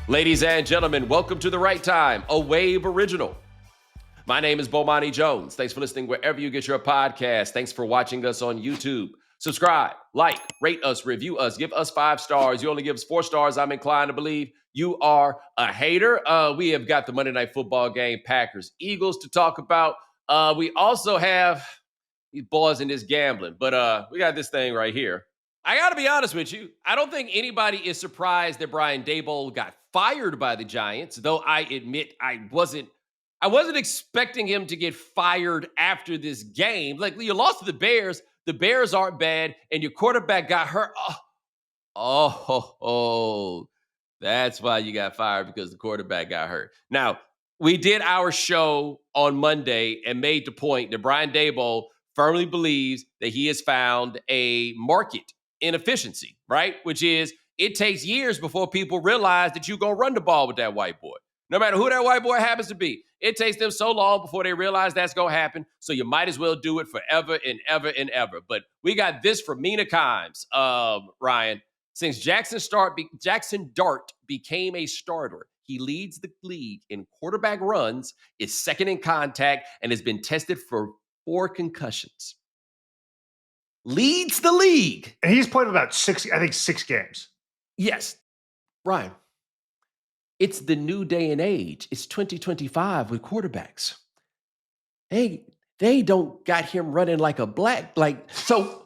Ladies and gentlemen, welcome to The Right Time, a Wave original. My name is Bomani Jones. Thanks for listening wherever you get your podcast. Thanks for watching us on YouTube. Subscribe, like, rate us, review us, give us 5 stars. You only give us 4 stars. I'm inclined to believe you are a hater. We have got the Monday Night Football game, Packers, Eagles to talk about. We also have these boys in this gambling, but we got this thing right here. I got to be honest with you. I don't think anybody is surprised that Brian Daboll got fired by the Giants, though I admit I wasn't expecting him to get fired after this game. Like, you lost to the Bears. The Bears aren't bad, and your quarterback got hurt. That's why you got fired, because the quarterback got hurt. Now, we did our show on Monday and made the point that Brian Daboll firmly believes that he has found a market inefficiency, right? Which is, it takes years before people realize that you're going to run the ball with that white boy. No matter who that white boy happens to be, it takes them so long before they realize that's going to happen. So you might as well do it forever and ever and ever. But we got this from Mina Kimes, Ryan. Since Jaxson Dart became a starter, he leads the league in quarterback runs, is second in contact, and has been tested for 4 concussions. Leads the league. And he's played about 6 games. Yes. Ryan, it's the new day and age. It's 2025 with quarterbacks. Hey, they don't got him running like a black, so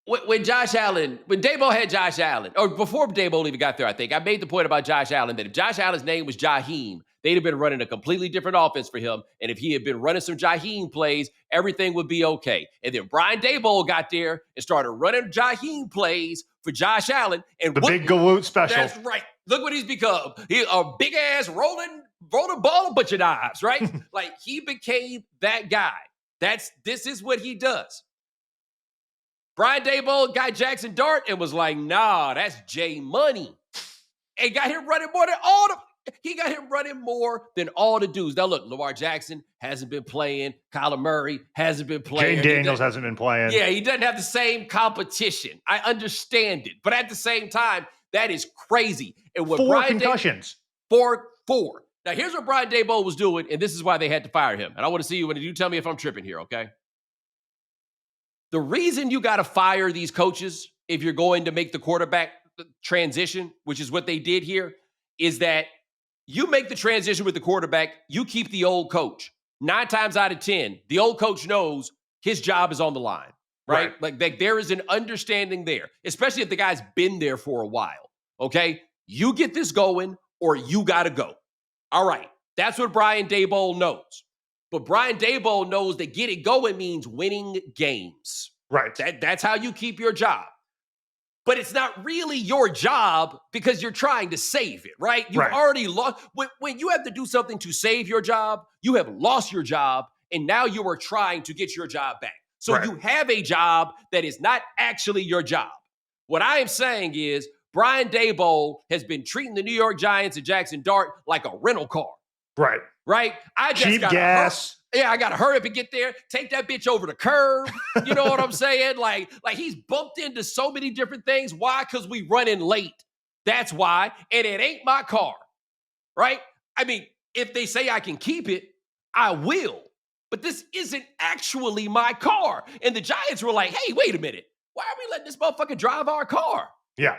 when Daboll had Josh Allen, or before Daboll even got there, I think, I made the point about Josh Allen that if Josh Allen's name was Jaheim, they'd have been running a completely different offense for him. And if he had been running some Jaheim plays, everything would be okay. And then Brian Daboll got there and started running Jaheim plays for Josh Allen. And the big Galoot special. That's right. Look what he's become. He's a big ass rolling ball a bunch of knives, right? Like, he became that guy. This is what he does. Brian Daboll got Jaxson Dart and was like, nah, that's J Money. And got him running more than all the dudes. Now look, Lamar Jackson hasn't been playing. Kyler Murray hasn't been playing. Jane Daniels hasn't been playing. Yeah, he doesn't have the same competition. I understand it. But at the same time, that is crazy. And what 4 concussions. 4. Now here's what Brian Daboll was doing, and this is why they had to fire him. And I want to see you when you tell me if I'm tripping here, okay? The reason you got to fire these coaches if you're going to make the quarterback transition, which is what they did here, is that you make the transition with the quarterback, you keep the old coach. 9 times out of 10, the old coach knows his job is on the line, right? Like there is an understanding there, especially if the guy's been there for a while, okay? You get this going or you got to go. All right, that's what Brian Daboll knows. But Brian Daboll knows that get it going means winning games. Right. That's how you keep your job. But it's not really your job because you're trying to save it, right? You've already lost. When you have to do something to save your job, you have lost your job, and now you are trying to get your job back. So you have a job that is not actually your job. What I am saying is Brian Daboll has been treating the New York Giants and Jaxson Dart like a rental car. Right? I just cheap gas. I got to hurry up and get there. Take that bitch over the curb. You know what I'm saying? Like he's bumped into so many different things. Why? Because we running late. That's why. And it ain't my car. Right? I mean, if they say I can keep it, I will. But this isn't actually my car. And the Giants were like, hey, wait a minute. Why are we letting this motherfucker drive our car? Yeah.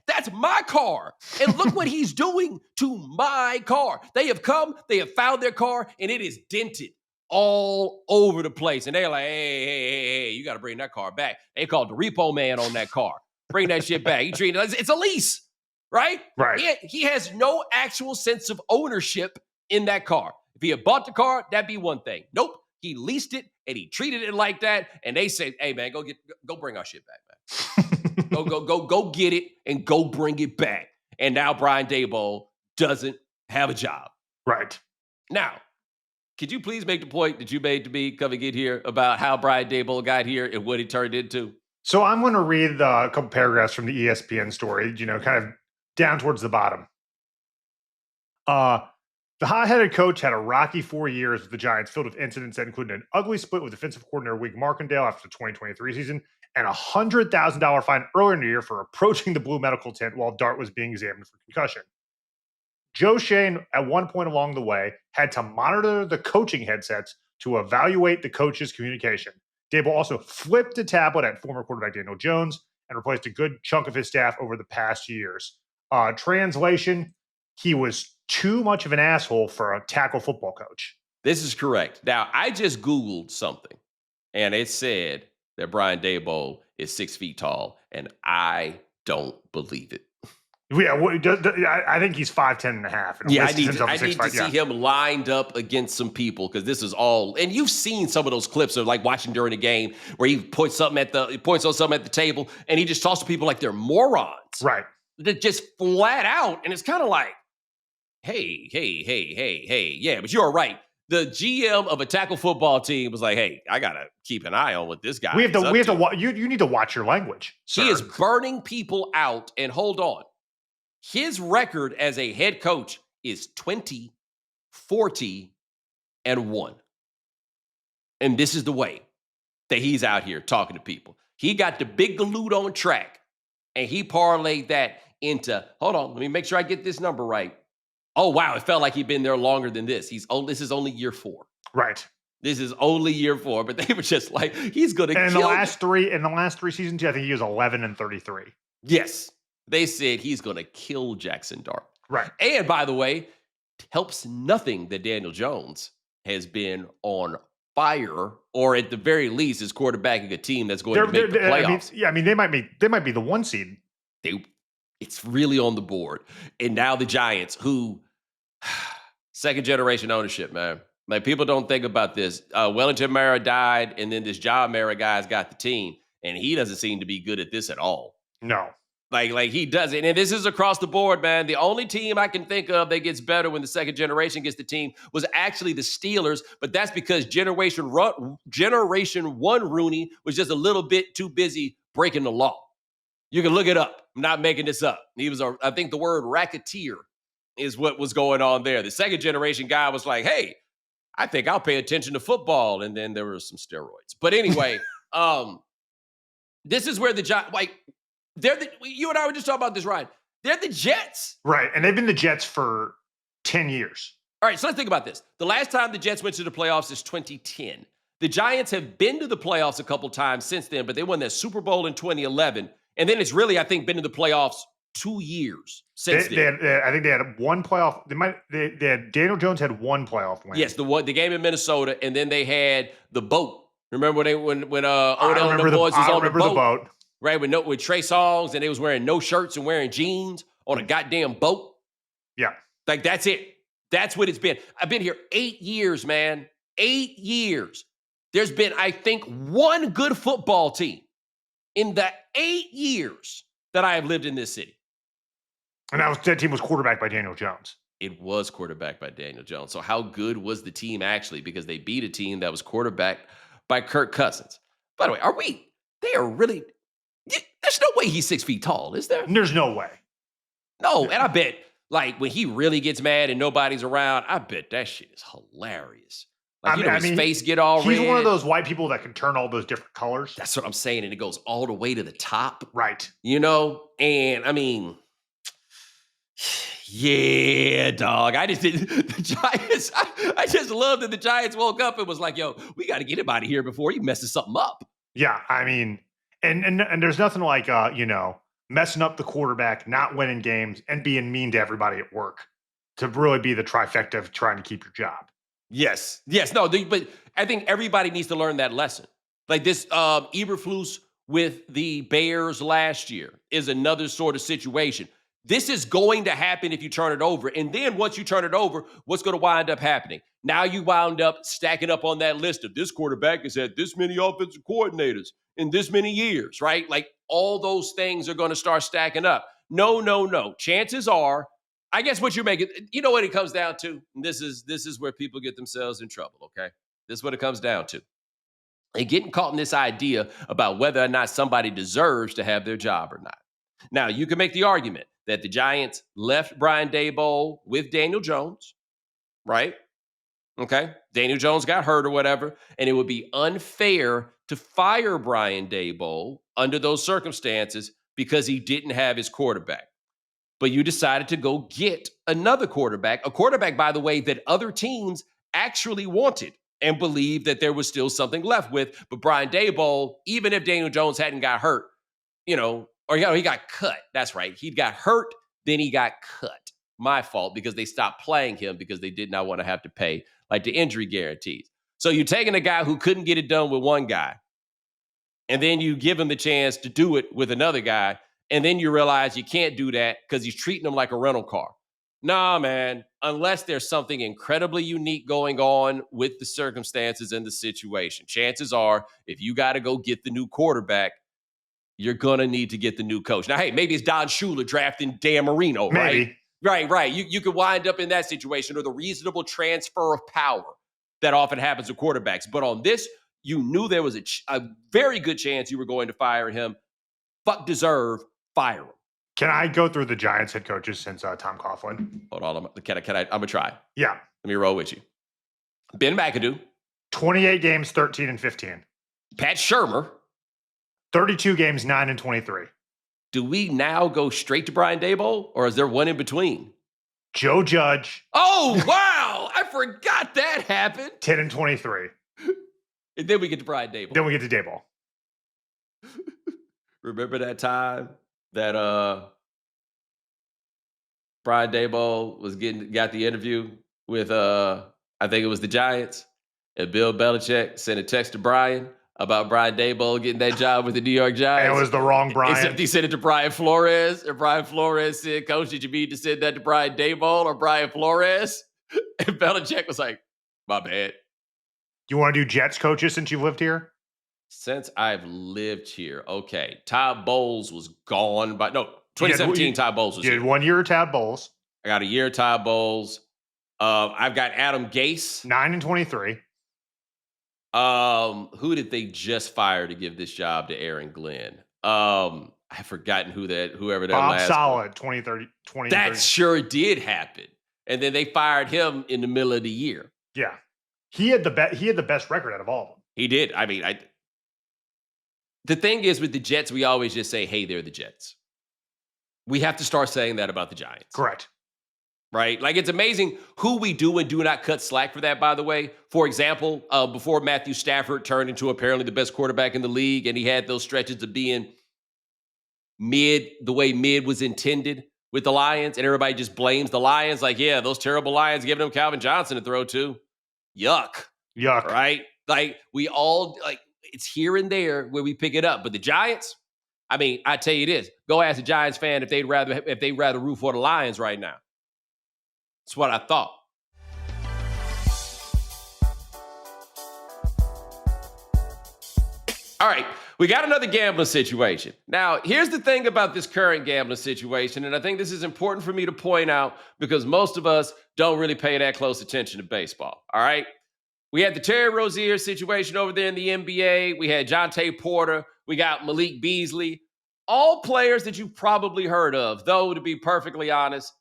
That's my car. And look what he's doing to my car. They have come, they have found their car, and it is dented all over the place. And they're like, hey, you got to bring that car back. They called the repo man on that car. Bring that shit back. It's a lease, right? Right. He has no actual sense of ownership in that car. If he had bought the car, that'd be one thing. Nope. He leased it, and he treated it like that. And they say, hey, man, go bring our shit back, man. Go get it and go bring it back. And now Brian Daboll doesn't have a job. Right. Now, could you please make the point that you made to me coming in here about how Brian Daboll got here and what he turned into? So I'm going to read a couple paragraphs from the ESPN story, kind of down towards the bottom. The hot-headed coach had a rocky 4 years with the Giants filled with incidents that included an ugly split with defensive coordinator Wink Martindale after the 2023 season and a $100,000 fine earlier in the year for approaching the blue medical tent while Dart was being examined for concussion. Joe Shane, at one point along the way, had to monitor the coaching headsets to evaluate the coach's communication. Daboll also flipped a tablet at former quarterback Daniel Jones and replaced a good chunk of his staff over the past years. Translation, he was too much of an asshole for a tackle football coach. This is correct. Now, I just Googled something, and it said that Brian Daboll is 6 feet tall, and I don't believe it. Yeah, I think he's 5'10" and a half. Yeah, I need to see him lined up against some people, because this is all. And you've seen some of those clips of like watching during the game where he points on something at the table, and he just talks to people like they're morons, right? That just flat out, and it's kind of like, hey, yeah, but you're right. The GM of a tackle football team was like, hey, I gotta keep an eye on what this guy. You need to watch your language, sir. He is burning people out, and hold on. His record as a head coach is 20, 40, and 1. And this is the way that he's out here talking to people. He got the big galoot on track, and he parlayed that into, hold on, let me make sure I get this number right. Oh, wow, it felt like he'd been there longer than this. This is only year 4. Right. This is only year 4, but they were just like, he's going to kill. In the last three seasons, I think he was 11-33. Yes. They said he's going to kill Jaxson Dart. Right. And by the way, helps nothing that Daniel Jones has been on fire, or at the very least is quarterbacking a team that's going to make the playoffs. They might be the 1 seed. It's really on the board. And now the Giants, who second generation ownership, man. Like, people don't think about this. Wellington Mara died, and then this John Mara guy's got the team, and he doesn't seem to be good at this at all. No. Like he doesn't. And this is across the board, man. The only team I can think of that gets better when the second generation gets the team was actually the Steelers, but that's because Generation 1 Rooney was just a little bit too busy breaking the law. You can look it up. I'm not making this up. He was, I think the word racketeer is what was going on there. The second generation guy was like, hey, I think I'll pay attention to football. And then there were some steroids. But anyway, this is where the Giants, like, you and I were just talking about this, Ryan. They're the Jets. Right. And they've been the Jets for 10 years. All right. So let's think about this. The last time the Jets went to the playoffs is 2010. The Giants have been to the playoffs a couple times since then, but they won that Super Bowl in 2011. And then it's really, I think, been to the playoffs 2 years since then. I think they had one playoff. Daniel Jones had one playoff win. Yes, the game in Minnesota, and then they had the boat. Remember when Odell and the boys was on the boat? Right, with Trey Songz, and they was wearing no shirts and wearing jeans on a goddamn boat. Yeah. Like, that's it. That's what it's been. I've been here 8 years, man. 8 years. There's been, I think, one good football team in the 8 years that I have lived in this city. And that team was quarterbacked by Daniel Jones. It was quarterbacked by Daniel Jones. So how good was the team actually? Because they beat a team that was quarterbacked by Kirk Cousins. By the way, they are really... There's no way he's 6 feet tall, is there? There's no way. No, and I bet, like, when he really gets mad and nobody's around, I bet that shit is hilarious. Like, his face get all red. He's one of those white people that can turn all those different colors. That's what I'm saying, and it goes all the way to the top. Right. And, I mean, yeah, dog. I just didn't, the Giants, I just love that the Giants woke up and was like, yo, we got to get him out of here before he messes something up. Yeah, I mean... And there's nothing like, messing up the quarterback, not winning games, and being mean to everybody at work to really be the trifecta of trying to keep your job. Yes. No, but I think everybody needs to learn that lesson. Like this Eberflus with the Bears last year is another sort of situation. This is going to happen if you turn it over. And then once you turn it over, what's going to wind up happening? Now you wound up stacking up on that list of this quarterback has had this many offensive coordinators in this many years, right? Like, all those things are going to start stacking up. No. Chances are, I guess what you're making, you know what it comes down to? And this is where people get themselves in trouble, okay? This is what it comes down to. They're getting caught in this idea about whether or not somebody deserves to have their job or not. Now, you can make the argument that the Giants left Brian Daboll with Daniel Jones, right? Okay, Daniel Jones got hurt or whatever, and it would be unfair to fire Brian Daboll under those circumstances because he didn't have his quarterback. but you decided to go get another quarterback, a quarterback, by the way, that other teams actually wanted and believed that there was still something left with. But Brian Daboll, even if Daniel Jones hadn't got hurt, he got cut. That's right. He got hurt, then he got cut. My fault, because they stopped playing him because they did not want to have to pay like the injury guarantees. So you're taking a guy who couldn't get it done with one guy, and then you give him the chance to do it with another guy, and then you realize you can't do that because he's treating him like a rental car. Nah, man, unless there's something incredibly unique going on with the circumstances and the situation. Chances are, if you got to go get the new quarterback, you're going to need to get the new coach. Now, hey, maybe it's Don Shula drafting Dan Marino, Maybe. right? Right. You could wind up in that situation, or the reasonable transfer of power that often happens with quarterbacks. But on this, you knew there was a very good chance you were going to fire him. Fuck deserve, fire him. Can I go through the Giants head coaches since Tom Coughlin? Hold on. I'm going to try. Yeah. Let me roll with you. Ben McAdoo. 28 games, 13-15. Pat Shurmur. 32 games, 9-23. Do we now go straight to Brian Daboll, or is there one in between? Joe Judge. Oh, wow. I forgot that happened. 10-23. And then we get to Brian Daboll. Then we get to Daboll. Remember that time that Brian Daboll got the interview with I think it was the Giants, and Bill Belichick sent a text to Brian about Brian Daboll getting that job with the New York Giants. And it was the wrong Brian. Except he sent it to Brian Flores, and Brian Flores said, "Coach, did you mean to send that to Brian Daboll or Brian Flores?" And Belichick was like, "My bad." You want to do Jets coaches since you've lived here? Since I've lived here, okay. Todd Bowles was gone by 2017. Todd Bowles was here. You did 1 year of Todd Bowles. I got a year of Todd Bowles. I've got Adam Gase. 9-23. Who did they just fire to give this job to Aaron Glenn? I've forgotten whoever that Bob last Solid, 2030. That sure did happen. And then they fired him in the middle of the year. Yeah. He had the best record out of all of them. He did. I mean, the thing is with the Jets, we always just say, hey, they're the Jets. We have to start saying that about the Giants. Correct. Right? Like, it's amazing who we do and do not cut slack for that, by the way. For example, before Matthew Stafford turned into apparently the best quarterback in the league, and he had those stretches of being mid, the way mid was intended with the Lions, and everybody just blames the Lions. Like, yeah, those terrible Lions giving him Calvin Johnson to throw to. Yuck. Right? Like, we all, like, it's here and there where we pick it up. But the Giants, I mean, I tell you this, go ask a Giants fan if they'd rather root for the Lions right now. That's what I thought. All right, we got another gambling situation. Now, here's the thing about this current gambling situation, and I think this is important for me to point out because most of us don't really pay that close attention to baseball, all right? We had the Terry Rozier situation over there in the NBA. We had Jonte Porter. We got Malik Beasley. All players that you've probably heard of, though, to be perfectly honest,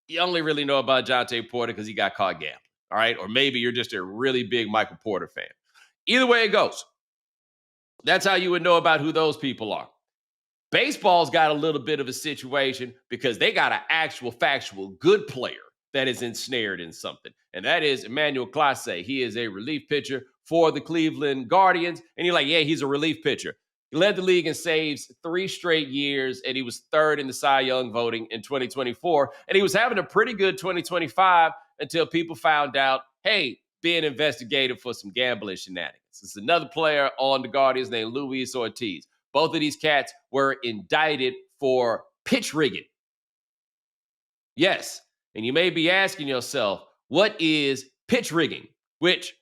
you only really know about Jonte Porter because he got caught gambling, all right? Or maybe you're just a really big Michael Porter fan. Either way it goes, that's how you would know about who those people are. Baseball's got a little bit of a situation because they got an actual factual good player that is ensnared in something, and that is Emmanuel Clase. He is a relief pitcher for the Cleveland Guardians, and you're like, yeah, he's a relief pitcher. He led the league in saves 3 straight years, and he was third in the Cy Young voting in 2024. And he was having a pretty good 2025 until people found out, hey, being investigated for some gambling shenanigans. It's another player on the Guardians named Luis Ortiz. Both of these cats were indicted for pitch rigging. Yes, and you may be asking yourself, what is pitch rigging? Which,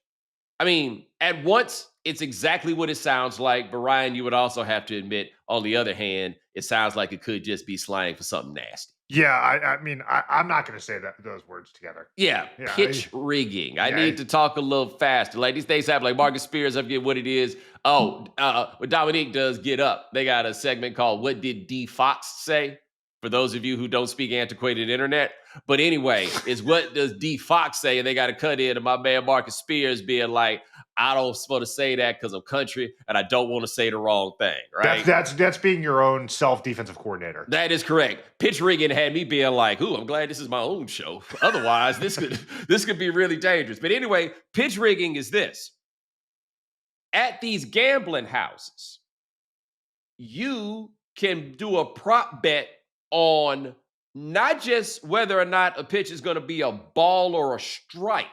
I mean, at once, it's exactly what it sounds like. But Ryan, you would also have to admit, on the other hand, it sounds like it could just be slang for something nasty. Yeah, I mean, I'm not going to say those words together. Yeah, pitch rigging. I need to talk a little faster. Like, these days have like Marcus Spears, I forget what it is. Oh, what Dominique does Get Up. They got a segment called What Did D. Fox Say? for those of you who don't speak antiquated internet. But anyway, is what does D Fox say? And they got to cut in to my man Marcus Spears being like, I don't supposed to say that because I'm country and I don't want to say the wrong thing, right? That's being your own self-defensive coordinator. That is correct. Pitch rigging had me being like, ooh, I'm glad this is my own show. Otherwise, this could be really dangerous. But anyway, pitch rigging is this. At these gambling houses, you can do a prop bet on not just whether or not a pitch is going to be a ball or a strike,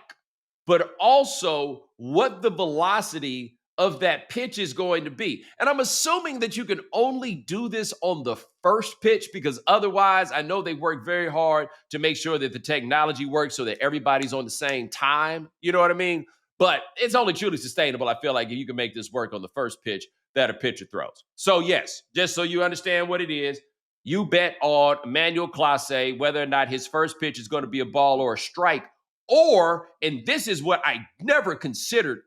but also what the velocity of that pitch is going to be. And I'm assuming that you can only do this on the first pitch because otherwise, I know they work very hard to make sure that the technology works so that everybody's on the same time. You know what I mean? But it's only truly sustainable, I feel like, if you can make this work on the first pitch that a pitcher throws. So yes, just so you understand what it is, you bet on Emmanuel Clase whether or not his first pitch is going to be a ball or a strike. Or, and this is what I never considered,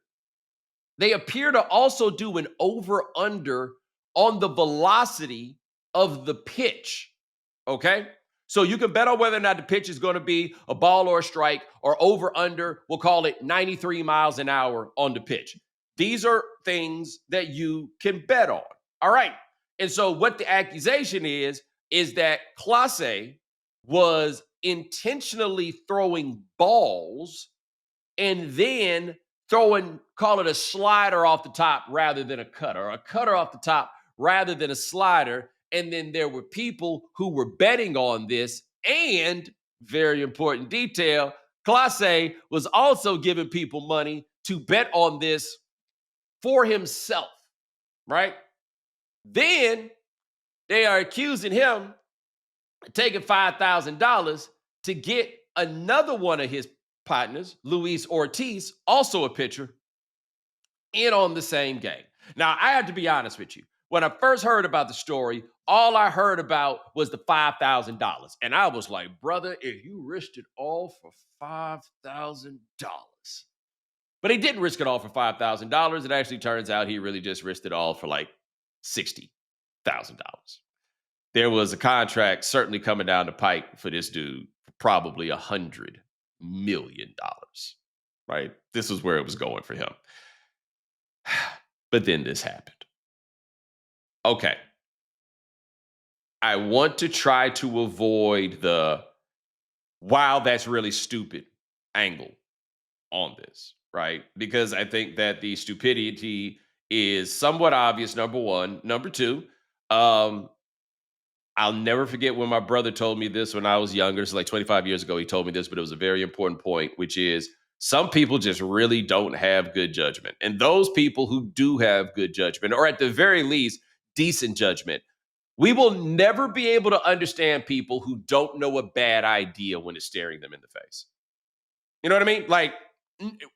they appear to also do an over-under on the velocity of the pitch, okay? So you can bet on whether or not the pitch is going to be a ball or a strike, or over-under, we'll call it 93 miles an hour on the pitch. These are things that you can bet on, all right? And so what the accusation is that Clase was intentionally throwing balls and then call it a slider off the top rather than a cutter off the top rather than a slider. And then there were people who were betting on this. And very important detail, Clase was also giving people money to bet on this for himself, right? Then they are accusing him of taking $5,000 to get another one of his partners, Luis Ortiz, also a pitcher, in on the same game. Now, I have to be honest with you. When I first heard about the story, all I heard about was the $5,000. And I was like, brother, if you risked it all for $5,000. But he didn't risk it all for $5,000. It actually turns out he really just risked it all for like $60,000. There was a contract certainly coming down the pike for this dude, for probably $100 million, right? This was where it was going for him. But then this happened. Okay. I want to try to avoid the, wow, that's really stupid angle on this, right? Because I think that the stupidity is somewhat obvious, number one. Number two, I'll never forget when my brother told me this when I was younger. So like 25 years ago, he told me this, but it was a very important point, which is some people just really don't have good judgment. And those people who do have good judgment, or at the very least, decent judgment, we will never be able to understand people who don't know a bad idea when it's staring them in the face. You know what I mean? Like,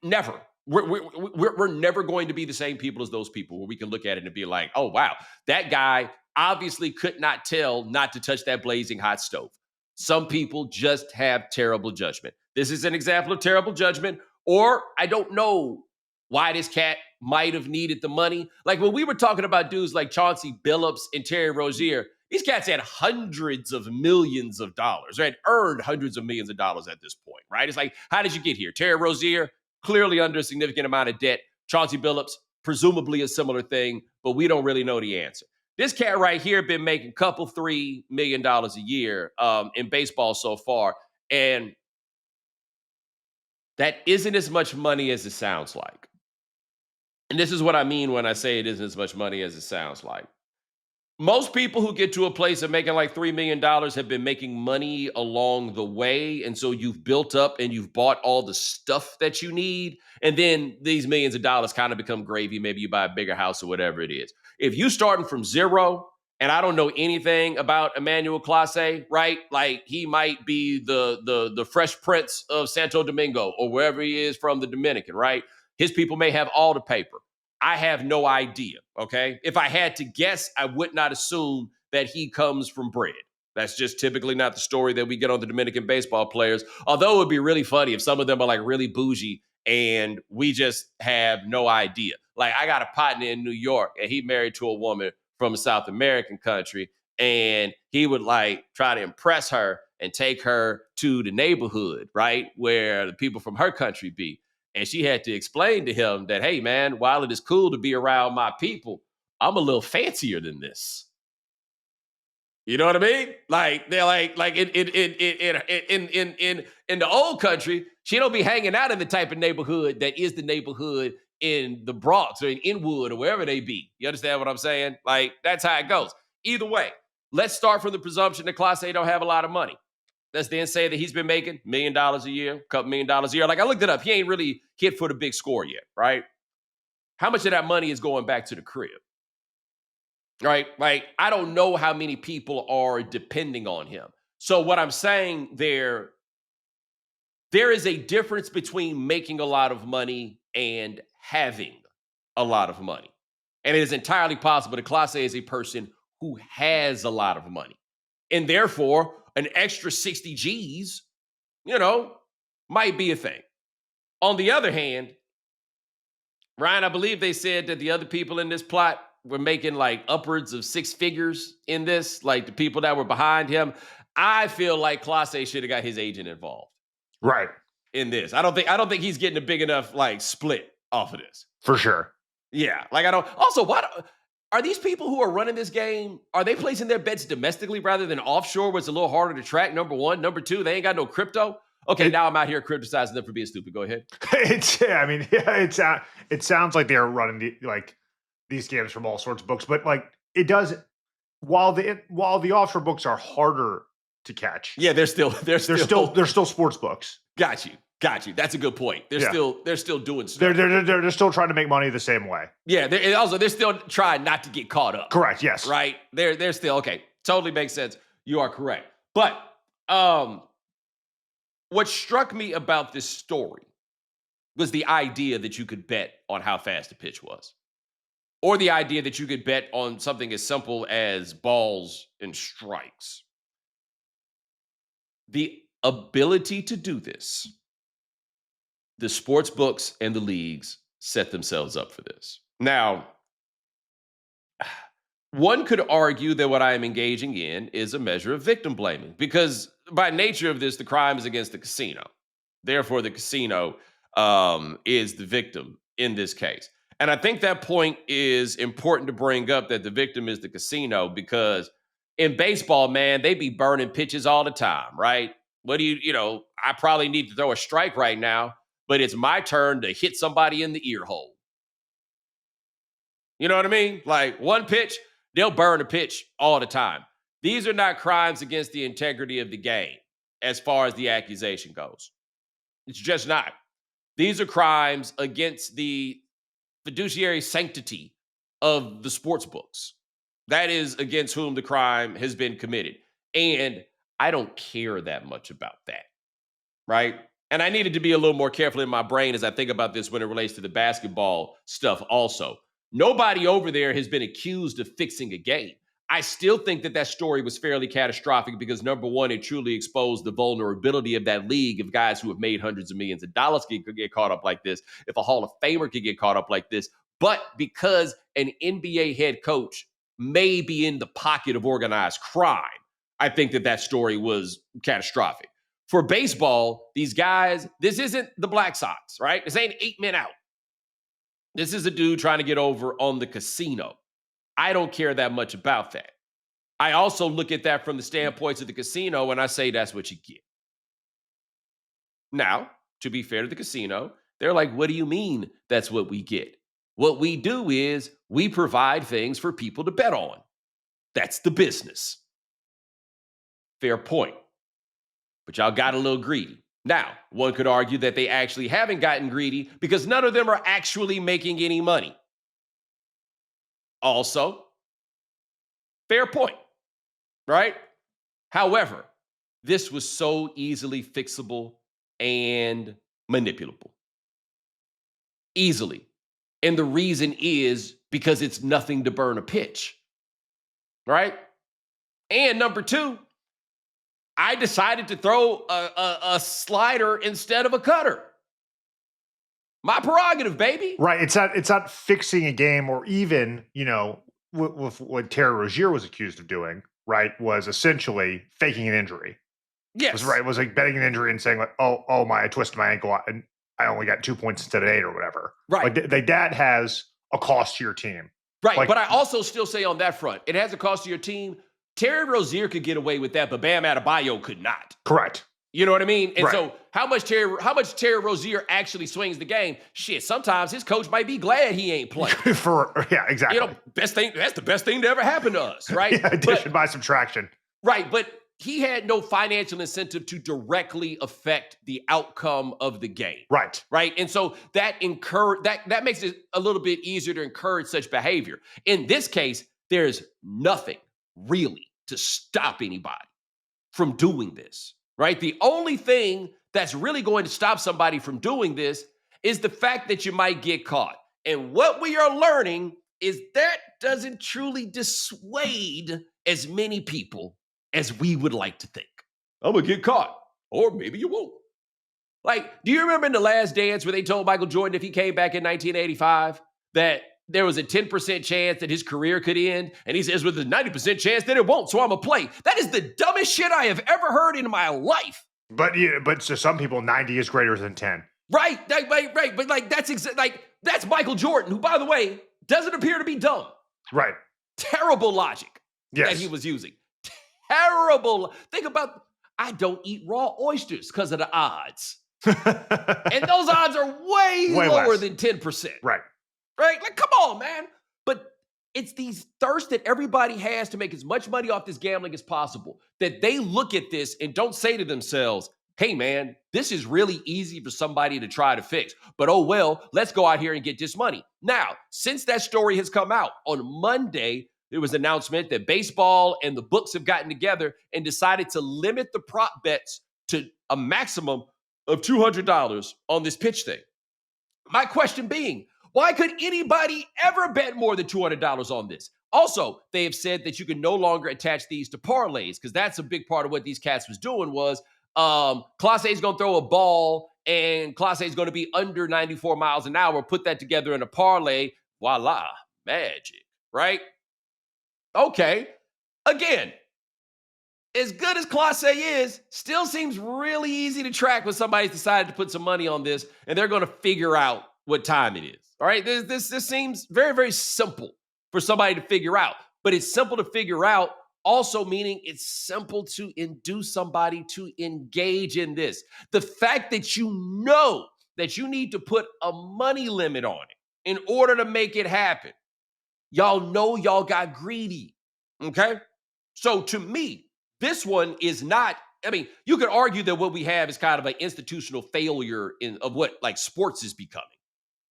never. We're never going to be the same people as those people where we can look at it and be like, oh, wow, that guy obviously could not tell not to touch that blazing hot stove. Some people just have terrible judgment. This is an example of terrible judgment. Or I don't know why this cat might have needed the money. Like when we were talking about dudes like Chauncey Billups and Terry Rozier, these cats had hundreds of millions of dollars, right? Earned hundreds of millions of dollars at this point, right? It's like, how did you get here? Terry Rozier, clearly under a significant amount of debt. Chauncey Billups, presumably a similar thing, but we don't really know the answer. This cat right here been making $3 million a year in baseball so far. And that isn't as much money as it sounds like. And this is what I mean when I say it isn't as much money as it sounds like. Most people who get to a place of making like $3 million have been making money along the way. And so you've built up and you've bought all the stuff that you need. And then these millions of dollars kind of become gravy. Maybe you buy a bigger house or whatever it is. If you starting from zero, and I don't know anything about Emmanuel Clase, right? Like he might be the Fresh Prince of Santo Domingo or wherever he is from the Dominican, right? His people may have all the paper. I have no idea, okay? If I had to guess, I would not assume that he comes from bread. That's just typically not the story that we get on the Dominican baseball players. Although it would be really funny if some of them are like really bougie and we just have no idea. Like I got a partner in New York and he married to a woman from a South American country. And he would like try to impress her and take her to the neighborhood, right, where the people from her country be. And she had to explain to him that, hey, man, while it is cool to be around my people, I'm a little fancier than this. You know what I mean? Like they're like in the old country, she don't be hanging out in the type of neighborhood that is the neighborhood in the Bronx or in Inwood or wherever they be. You understand what I'm saying? Like that's how it goes. Either way, let's start from the presumption that Class A don't have a lot of money. Let's then say that he's been making $1 million a year, couple $1 million a year. Like I looked it up, he ain't really hit for the big score yet, right? How much of that money is going back to the crib? Right? Like, I don't know how many people are depending on him. So, what I'm saying there is a difference between making a lot of money and having a lot of money. And it is entirely possible that Class A is a person who has a lot of money. And therefore, an extra 60 G's, might be a thing. On the other hand, Ryan, I believe they said that the other people in this plot were making like upwards of 6 figures in this, like the people that were behind him. I feel like Class A should have got his agent involved. Right. In this. I don't think he's getting a big enough like split off of this. For sure. Yeah. Like I don't also are these people who are running this game, are they placing their bets domestically rather than offshore where it's a little harder to track? Number one. Number two, they ain't got no crypto. Okay, now I'm out here criticizing them for being stupid. Go ahead. It sounds like they're running these games from all sorts of books, but like it does. While the offshore books are harder to catch, yeah, they're still sports books. Got you. That's a good point. They're still doing stuff. They're still trying to make money the same way. Yeah, they're still trying not to get caught up. Correct. Yes. Right. They're still okay. Totally makes sense. You are correct. But what struck me about this story was the idea that you could bet on how fast the pitch was. Or the idea that you could bet on something as simple as balls and strikes. The ability to do this, the sports books and the leagues set themselves up for this. Now, one could argue that what I am engaging in is a measure of victim blaming because by nature of this, the crime is against the casino. Therefore, the casino is the victim in this case. And I think that point is important to bring up that the victim is the casino because in baseball, man, they be burning pitches all the time, right? What do I probably need to throw a strike right now, but it's my turn to hit somebody in the ear hole. You know what I mean? Like one pitch, they'll burn a pitch all the time. These are not crimes against the integrity of the game as far as the accusation goes. It's just not. These are crimes against the fiduciary sanctity of the sports books. That is against whom the crime has been committed. And I don't care that much about that, right? And I needed to be a little more careful in my brain as I think about this when it relates to the basketball stuff also. Nobody over there has been accused of fixing a game. I still think that story was fairly catastrophic because, number one, it truly exposed the vulnerability of that league of guys who have made hundreds of millions of dollars could get caught up like this, if a Hall of Famer could get caught up like this. But because an NBA head coach may be in the pocket of organized crime, I think that story was catastrophic. For baseball, these guys, this isn't the Black Sox, right? This ain't 8 men out. This is a dude trying to get over on the casino. I don't care that much about that. I also look at that from the standpoint of the casino and I say that's what you get. Now, to be fair to the casino, they're like, what do you mean that's what we get? What we do is we provide things for people to bet on. That's the business. Fair point. But y'all got a little greedy. Now, one could argue that they actually haven't gotten greedy because none of them are actually making any money. Also, fair point, right? However, this was so easily fixable and manipulable. Easily. And the reason is because it's nothing to burn a pitch, right? And number two, I decided to throw a slider instead of a cutter. My prerogative, baby. Right. It's not fixing a game or even, with what Terry Rozier was accused of doing. right, was essentially faking an injury. Yes. Was like betting an injury and saying like, I twisted my ankle and I only got 2 points instead of 8 or whatever. Right. Like that has a cost to your team. Right. Like, but I also still say on that front, it has a cost to your team. Terry Rozier could get away with that, but Bam Adebayo could not. Correct. You know what I mean? And Right. so how much Terry Rozier actually swings the game? Shit, sometimes his coach might be glad he ain't playing. Yeah, exactly. You know, that's the best thing to ever happen to us, right? Yeah, addition by subtraction. Right, but he had no financial incentive to directly affect the outcome of the game. Right. Right. And so that makes it a little bit easier to encourage such behavior. In this case, there's nothing really to stop anybody from doing this. Right. The only thing that's really going to stop somebody from doing this is the fact that you might get caught. And what we are learning is that doesn't truly dissuade as many people as we would like to think. I'm going to get caught, or maybe you won't. Like, do you remember in The Last Dance where they told Michael Jordan if he came back in 1985 that there was a 10% chance that his career could end? And he says, with a 90% chance that it won't, so I'm going to play. That is the dumbest shit I have ever heard in my life. But to some people, 90 is greater than 10. Right. But like, that's Michael Jordan, who, by the way, doesn't appear to be dumb. Right. Terrible logic that he was using. Terrible. Think about, I don't eat raw oysters because of the odds. And those odds are way lower less than 10%. Right. Right? Like, come on, man. But it's these thirst that everybody has to make as much money off this gambling as possible that they look at this and don't say to themselves, hey, man, this is really easy for somebody to try to fix. But, oh, well, let's go out here and get this money. Now, since that story has come out, on Monday, there was an announcement that baseball and the books have gotten together and decided to limit the prop bets to a maximum of $200 on this pitch thing. My question being, why could anybody ever bet more than $200 on this? Also, they have said that you can no longer attach these to parlays, because that's a big part of what these cats was doing was Class A is going to throw a ball and Class A is going to be under 94 miles an hour. Put that together in a parlay. Voila, magic, right? Okay. Again, as good as Class A is, still seems really easy to track when somebody's decided to put some money on this and they're going to figure out what time it is. All right. This seems very, very simple for somebody to figure out, but it's simple to figure out, also meaning it's simple to induce somebody to engage in this. The fact that you know that you need to put a money limit on it in order to make it happen. Y'all know y'all got greedy, okay? So to me, this one is not, I mean, you could argue that what we have is kind of an institutional failure of what like sports is becoming.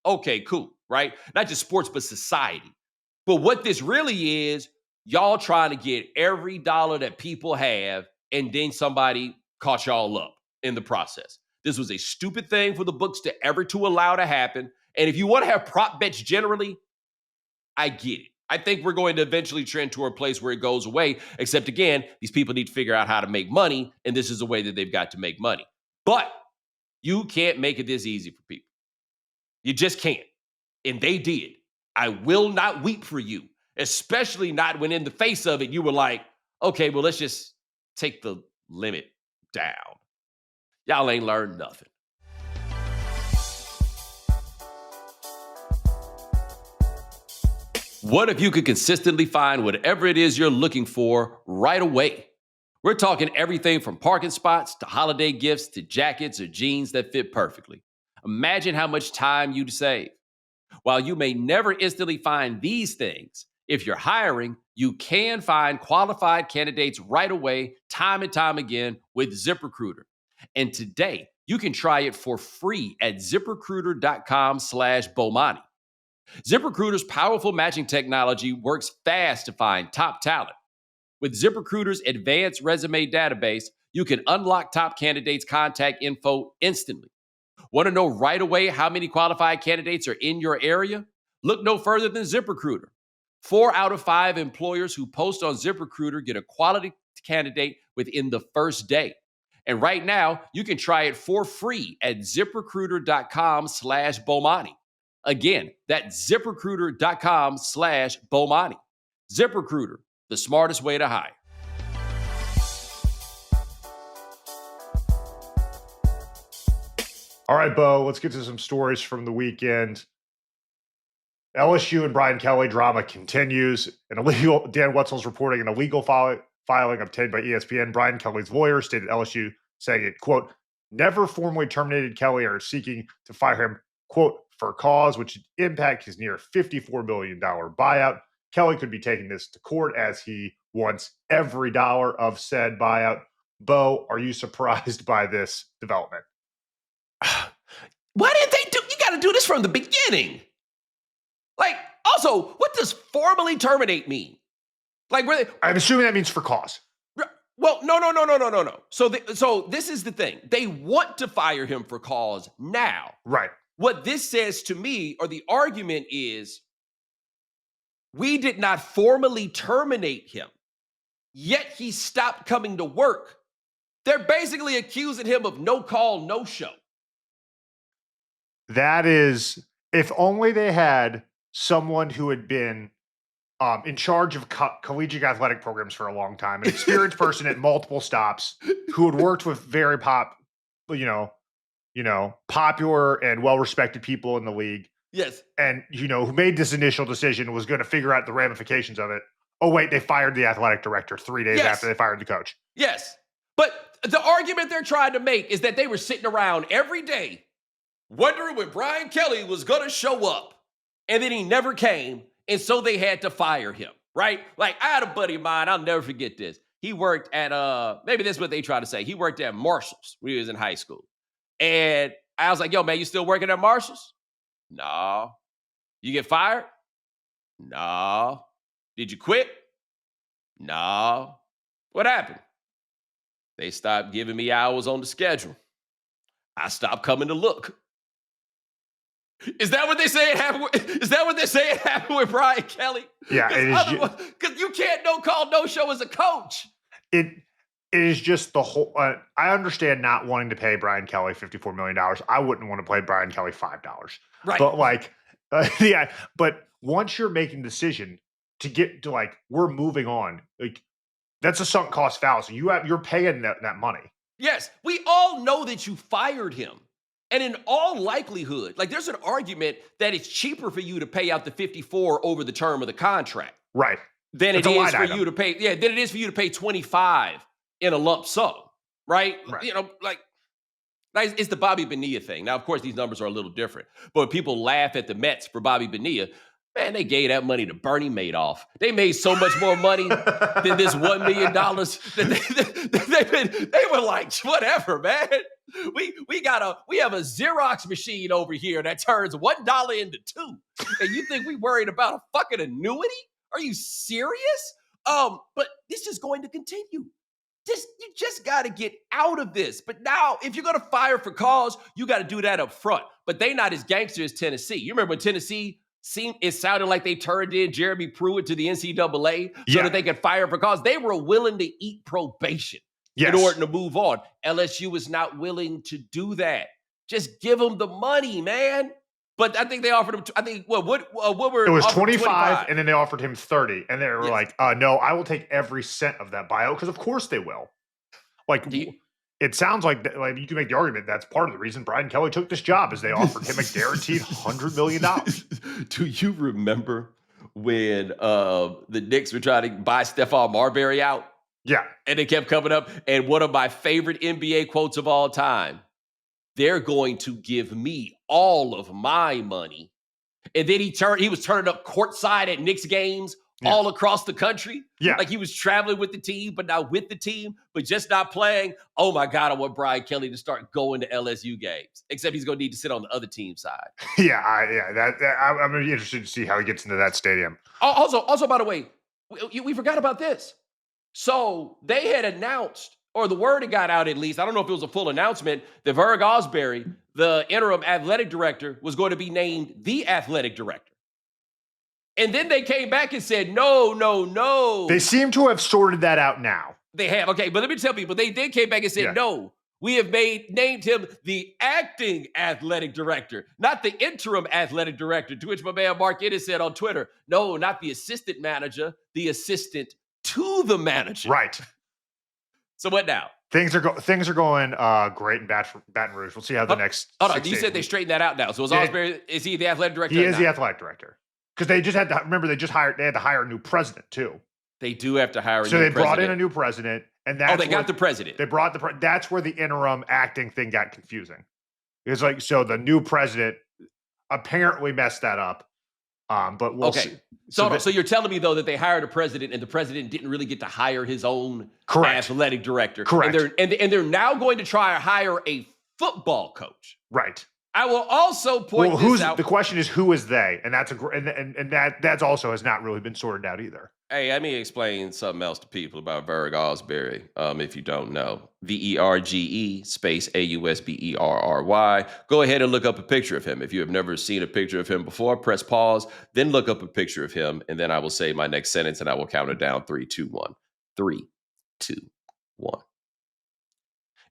Okay, cool, right? Not just sports, but society. But what this really is, y'all trying to get every dollar that people have, and then somebody caught y'all up in the process. This was a stupid thing for the books to allow to happen. And if you want to have prop bets generally, I get it. I think we're going to eventually trend to a place where it goes away, except again, these people need to figure out how to make money, and this is a way that they've got to make money. But you can't make it this easy for people. You just can't. And they did. I will not weep for you, especially not when in the face of it, you were like, okay, well, let's just take the limit down. Y'all ain't learned nothing. What if you could consistently find whatever it is you're looking for right away? We're talking everything from parking spots to holiday gifts to jackets or jeans that fit perfectly. Imagine how much time you'd save. While you may never instantly find these things, if you're hiring, you can find qualified candidates right away, time and time again with ZipRecruiter. And today, you can try it for free at ZipRecruiter.com/Bomani. ZipRecruiter's powerful matching technology works fast to find top talent. With ZipRecruiter's advanced resume database, you can unlock top candidates' contact info instantly. Want to know right away how many qualified candidates are in your area? Look no further than ZipRecruiter. 4 out of 5 employers who post on ZipRecruiter get a quality candidate within the first day. And right now, you can try it for free at ZipRecruiter.com/Bomani. Again, that's ZipRecruiter.com/Bomani. ZipRecruiter, the smartest way to hire. All right, Bo, let's get to some stories from the weekend. LSU and Brian Kelly drama continues. Dan Wetzel's reporting an illegal filing obtained by ESPN. Brian Kelly's lawyer stated LSU saying it, quote, never formally terminated Kelly or is seeking to fire him, quote, for cause which would impact his near $54 million buyout. Kelly could be taking this to court as he wants every dollar of said buyout. Bo, are you surprised by this development? Why didn't they do? You got to do this from the beginning. Like, also, what does formally terminate mean? Like, really? I'm assuming that means for cause. Well, no. So this is the thing. They want to fire him for cause now. Right. What this says to me, or the argument is, we did not formally terminate him, yet he stopped coming to work. They're basically accusing him of no call, no show. That is, if only they had someone who had been in charge of collegiate athletic programs for a long time, an experienced person at multiple stops who had worked with very popular and well-respected people in the league. Yes. And, who made this initial decision was going to figure out the ramifications of it. Oh, wait, they fired the athletic director 3 days after they fired the coach. Yes. But the argument they're trying to make is that they were sitting around every day wondering when Brian Kelly was going to show up. And then he never came. And so they had to fire him, right? Like, I had a buddy of mine, I'll never forget this. He worked at, maybe that's what they try to say. He worked at Marshall's when he was in high school. And I was like, yo, man, you still working at Marshall's? No. You get fired? No. Did you quit? No. What happened? They stopped giving me hours on the schedule. I stopped coming to look. Is that what they say it happened with? Is that what they say it happened with Brian Kelly? Yeah, because you can't no call, no show as a coach. It is just the whole. I understand not wanting to pay Brian Kelly $54 million. I wouldn't want to pay Brian Kelly $5. Right. But yeah. But once you're making the decision to get to we're moving on, that's a sunk cost fallacy. You're paying that money. Yes, we all know that you fired him. And in all likelihood, there's an argument that it's cheaper for you to pay out the 54 over the term of the contract. Right. Than it is for you to pay. Yeah, than it is for you to pay 25 in a lump sum. Right? It's the Bobby Bonilla thing. Now, of course, these numbers are a little different. But when people laugh at the Mets for Bobby Bonilla, man, they gave that money to Bernie Madoff. They made so much more money than this $1 million. They were like, whatever, man. We have a Xerox machine over here that turns $1 into $2. And you think we worried about a fucking annuity? Are you serious? But this is going to continue. You just got to get out of this. But now, if you're going to fire for cause, you got to do that up front. But they not as gangster as Tennessee. You remember when Tennessee it sounded like they turned in Jeremy Pruitt to the NCAA so that they could fire for cause. They were willing to eat probation in order to move on. LSU is not willing to do that. Just give them the money, man. But I think they offered him. I think what were it was 25, and then they offered him 30, and they were like, "No, I will take every cent of that buyout because of course they will." It sounds like you can make the argument that's part of the reason Brian Kelly took this job is they offered him a guaranteed $100 million. Do you remember when the Knicks were trying to buy Stephon Marbury out? Yeah. And it kept coming up. And one of my favorite NBA quotes of all time, they're going to give me all of my money. And then he was turning up courtside at Knicks games all across the country. Yeah. Like he was traveling with the team, but not with the team, but just not playing. Oh my God, I want Brian Kelly to start going to LSU games, except he's going to need to sit on the other team side. I'm really interested to see how he gets into that stadium. Also, by the way, we forgot about this. So they had announced, or the word had got out at least, I don't know if it was a full announcement, that Virg Osbury, the interim athletic director, was going to be named the athletic director. And then they came back and said, no. They seem to have sorted that out now. They have. Okay, but let me tell people, they came back and said, no, we have named him the acting athletic director, not the interim athletic director, to which my man Mark Ennis said on Twitter, no, not the assistant manager, the assistant to the manager. Right. So what now? Things are going great in Baton Rouge. We'll see how the next. Hold on, you said they straightened that out now. So is Osbury? Is he the athletic director? He is the athletic director because they just had to remember they had to hire a new president too. They do have to hire a new president. So they brought in a president. new president, and that's they got the president. They brought that's where the interim acting thing got confusing. It's like so the new president apparently messed that up. But we'll see. So you're telling me though that they hired a president and the president didn't really get to hire his own athletic director. Correct. And they're now going to try to hire a football coach. Right. I will also point this out. The question is who is they, and that's also has not really been sorted out either. Hey, let me explain something else to people about Verg Osbury. If you don't know, VERGE space AUSBERRY. Go ahead and look up a picture of him. If you have never seen a picture of him before, press pause, then look up a picture of him, and then I will say my next sentence, and I will count it down 3, 2, 1. 3, 2, 1.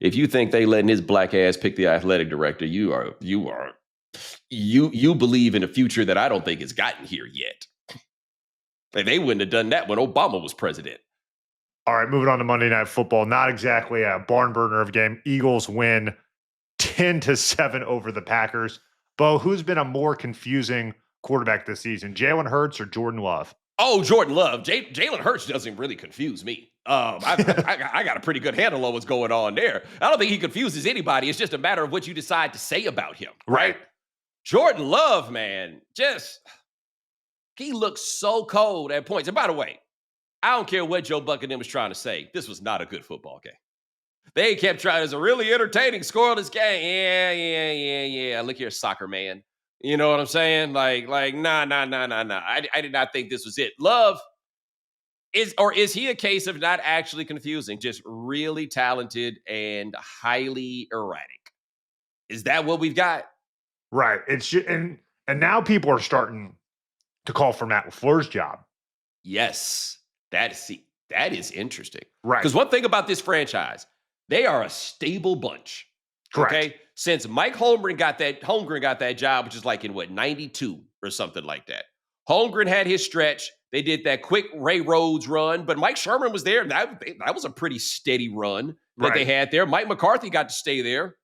If you think they letting his black ass pick the athletic director, you believe in a future that I don't think has gotten here yet. Like they wouldn't have done that when Obama was president. All right, moving on to Monday Night Football. Not exactly a barn burner of a game. Eagles win 10-7 over the Packers. Bo, who's been a more confusing quarterback this season, Jalen Hurts or Jordan Love? Oh, Jordan Love. Jalen Hurts doesn't really confuse me. I got a pretty good handle on what's going on there. I don't think he confuses anybody. It's just a matter of what you decide to say about him. Right. Jordan Love, man, he looks so cold at points. And by the way, I don't care what Joe Buck and them was trying to say. This was not a good football game. They kept trying. It was a really entertaining, scoreless game. Yeah. Look here, soccer man. You know what I'm saying? Like, nah. I did not think this was it. Love is he a case of not actually confusing, just really talented and highly erratic? Is that what we've got? Right. It's and now people are starting to call for Matt LaFleur's job. Yes, that is interesting. Right. Because one thing about this franchise, they are a stable bunch. Correct. Okay. Since Mike Holmgren got that job, which is like in 92 or something like that. Holmgren had his stretch. They did that quick Ray Rhodes run, but Mike Sherman was there. That was a pretty steady run that they had there. Mike McCarthy got to stay there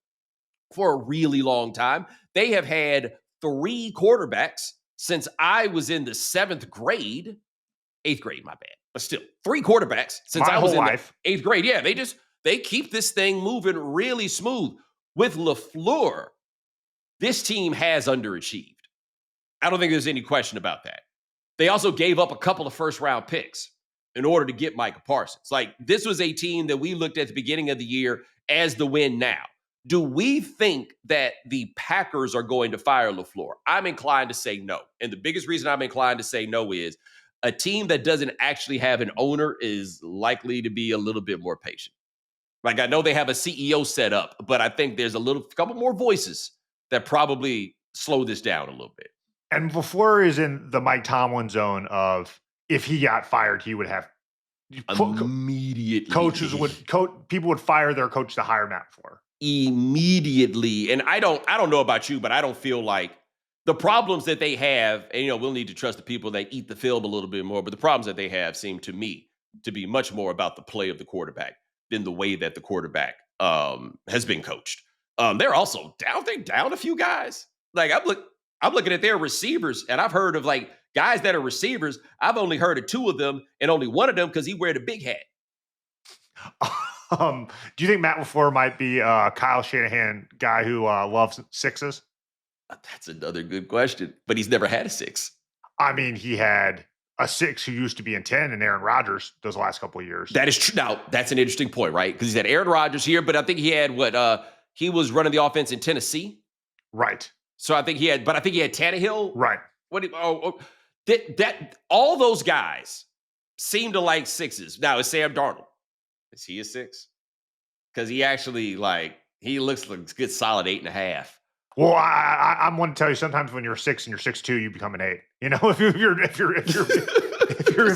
for a really long time. They have had 3 quarterbacks since I was in the 8th grade, my bad. But still, 3 quarterbacks since I was in the 8th grade. Yeah, they keep this thing moving really smooth. With LaFleur, this team has underachieved. I don't think there's any question about that. They also gave up a couple of first-round picks in order to get Micah Parsons. Like, this was a team that we looked at the beginning of the year as the win now. Do we think that the Packers are going to fire LaFleur? I'm inclined to say no. And the biggest reason I'm inclined to say no is a team that doesn't actually have an owner is likely to be a little bit more patient. Like, I know they have a CEO set up, but I think there's a couple more voices that probably slow this down a little bit. And LaFleur is in the Mike Tomlin zone of if he got fired, he would have immediately. People would fire their coach to hire Matt LaFleur immediately. And I don't know about you, but I don't feel like the problems that they have, and we'll need to trust the people that eat the film a little bit more, but the problems that they have seem to me to be much more about the play of the quarterback than the way that the quarterback has been coached. They're also down a few guys. Like I'm looking at their receivers, and I've heard of like guys that are receivers. I've only heard of 2 of them, and only one of them because he wear the big hat. Do you think Matt LaFleur might be Kyle Shanahan guy who loves 6s? That's another good question, but he's never had a 6. I mean, he had a 6 who used to be in 10 and Aaron Rodgers those last couple of years. That is true. Now, that's an interesting point, right? Because he's had Aaron Rodgers here, but I think he had he was running the offense in Tennessee. Right. So I think he had Tannehill. Right. That all those guys seem to like 6s. Now, is Sam Darnold? Is he a 6? Because he actually he looks like a good solid 8.5. Well, I'm going to tell you, sometimes when you're 6 and you're 6'2", you become an 8. If you're a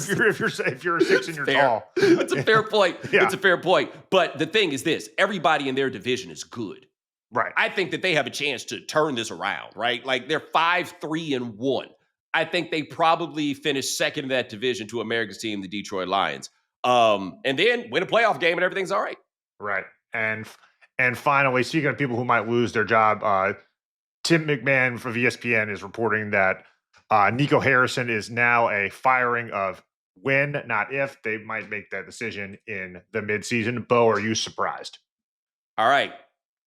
6 and you're tall, it's a fair point. Yeah. It's a fair point. But the thing is this: everybody in their division is good. Right. I think that they have a chance to turn this around. Right. Like they're 5-3-1. I think they probably finish second in that division to America's team, the Detroit Lions. And then win a playoff game and everything's all right. Right. And finally, speaking of people who might lose their job, Tim McMahon from ESPN is reporting that Nico Harrison is now a firing of when, not if. They might make that decision in the midseason. Bo, are you surprised? All right.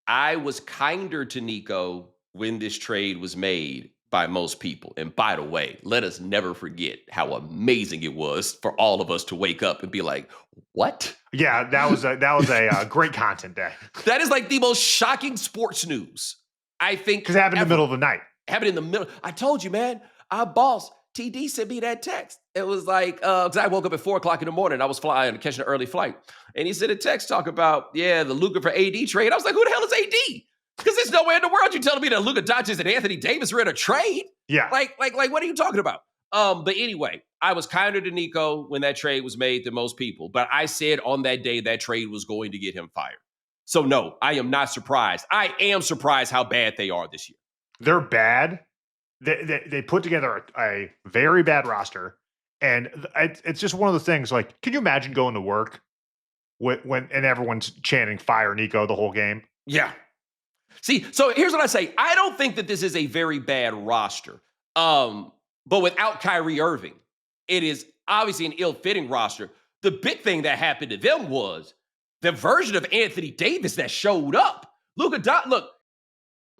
I was kinder to Nico when this trade was made by most people. And by the way, let us never forget how amazing it was for all of us to wake up and be like, what? Yeah, that was a great content day. That is like the most shocking sports news, I think. Because it happened in the middle of the night. Happened in the middle. I told you, man, our boss, TD, sent me that text. It was like, because I woke up at 4 o'clock in the morning. I was flying, catching an early flight. And he sent a text talk about, the Luka for AD trade. I was like, who the hell is AD? Because there's nowhere in the world you're telling me that Luka Doncic and Anthony Davis are in a trade. Yeah. Like, what are you talking about? But anyway, I was kinder to Nico when that trade was made than most people. But I said on that day that trade was going to get him fired. So no, I am not surprised. I am surprised how bad they are this year. They're bad. They put together a very bad roster. And it's just one of the things, like, can you imagine going to work when everyone's chanting fire Nico the whole game? Yeah. See, so here's what I say. I don't think that this is a very bad roster. But without Kyrie Irving, it is obviously an ill-fitting roster. The big thing that happened to them was the version of Anthony Davis that showed up. Look,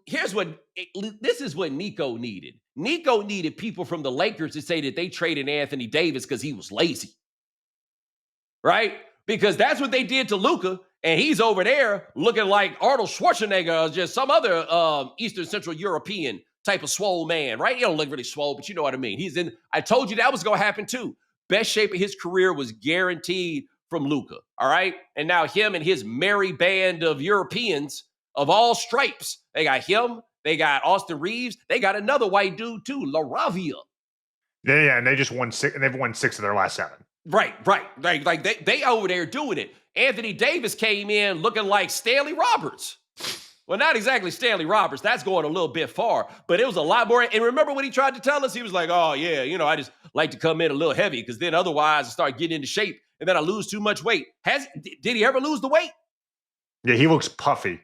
this is what Nico needed. Nico needed people from the Lakers to say that they traded Anthony Davis because he was lazy. Right? Because that's what they did to Luka, and he's over there looking like Arnold Schwarzenegger or just some other Eastern Central European type of swole man, right? He don't look really swole, but you know what I mean. I told you that was going to happen too. Best shape of his career was guaranteed from Luka, all right? And now him and his merry band of Europeans of all stripes, they got him, they got Austin Reeves, they got another white dude too, LaRavia. Yeah, and they just won 6, and they've won 6 of their last 7. Right. Like they over there doing it. Anthony Davis came in looking like Stanley Roberts. Well, not exactly Stanley Roberts. That's going a little bit far, but it was a lot more. And remember what he tried to tell us? He was like, oh, yeah, I just like to come in a little heavy because then otherwise I start getting into shape and then I lose too much weight. Did he ever lose the weight? Yeah, he looks puffy.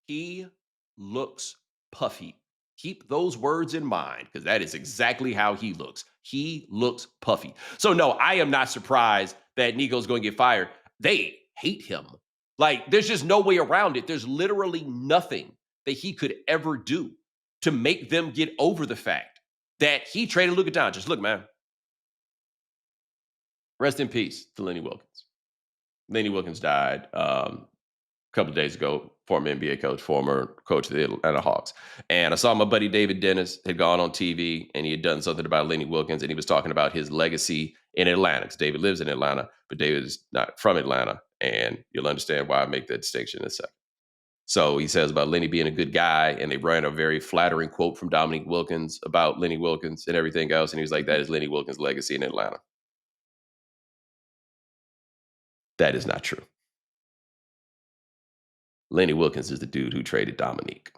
He looks puffy. Keep those words in mind because that is exactly how he looks. He looks puffy. So, no, I am not surprised that Nico's going to get fired. They hate him. Like, there's just no way around it. There's literally nothing that he could ever do to make them get over the fact that he traded Luka Doncic. Look, man, rest in peace to Lenny Wilkens. Lenny Wilkens died a couple of days ago, former NBA coach, former coach of the Atlanta Hawks. And I saw my buddy David Dennis had gone on TV and he had done something about Lenny Wilkens and he was talking about his legacy in Atlanta because David lives in Atlanta, but David is not from Atlanta. And you'll understand why I make that distinction in a second. So he says about Lenny being a good guy, and they ran a very flattering quote from Dominique Wilkins about Lenny Wilkens and everything else. And he was like, that is Lenny Wilkens' legacy in Atlanta. That is not true. Lenny Wilkens is the dude who traded Dominique.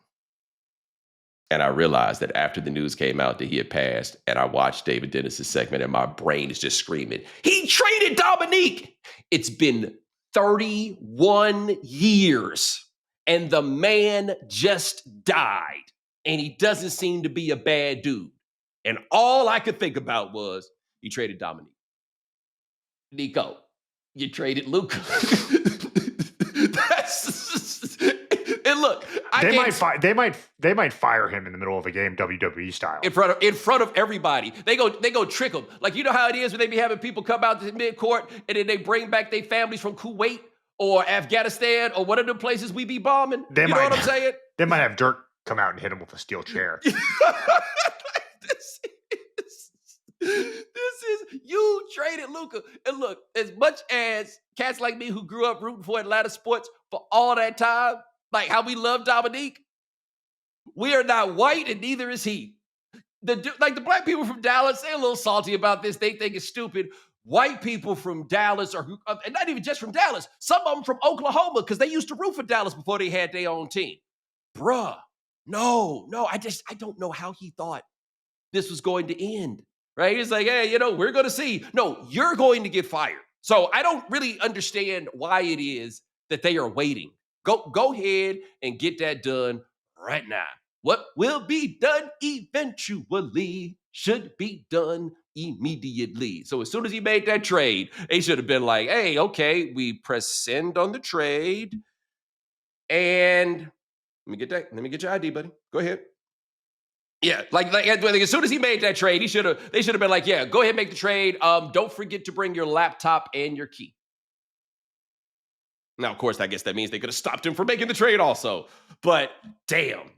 And I realized that after the news came out that he had passed, and I watched David Dennis's segment, and my brain is just screaming, he traded Dominique! It's been 31 years, and the man just died, and he doesn't seem to be a bad dude. And all I could think about was, you traded Dominique. Nico, you traded Luka. And look, they might fire him in the middle of a game, WWE style, in front of everybody. They go trick him. Like, you know how it is when they be having people come out to mid-court and then they bring back their families from Kuwait or Afghanistan or one of the places we be bombing. You know what I'm saying? They might have Dirk come out and hit him with a steel chair. This is you traded Luka. And look, as much as cats like me who grew up rooting for Atlanta sports for all that time, like how we love Dominique, we are not white and neither is he. The black people from Dallas, they're a little salty about this. They think it's stupid. White people from Dallas, and not even just from Dallas, some of them from Oklahoma, because they used to root for Dallas before they had their own team. Bruh, no, I don't know how he thought this was going to end, right? He's like, hey, we're going to see. No, you're going to get fired. So I don't really understand why it is that they are waiting. Go ahead and get that done right now. What will be done eventually should be done immediately. So as soon as he made that trade, they should have been like, hey, okay, we press send on the trade. And let me get your ID, buddy. Go ahead. Yeah, like as soon as he made that trade, they should have been like, yeah, go ahead and make the trade. Don't forget to bring your laptop and your key. Now, of course, I guess that means they could have stopped him from making the trade also. But damn.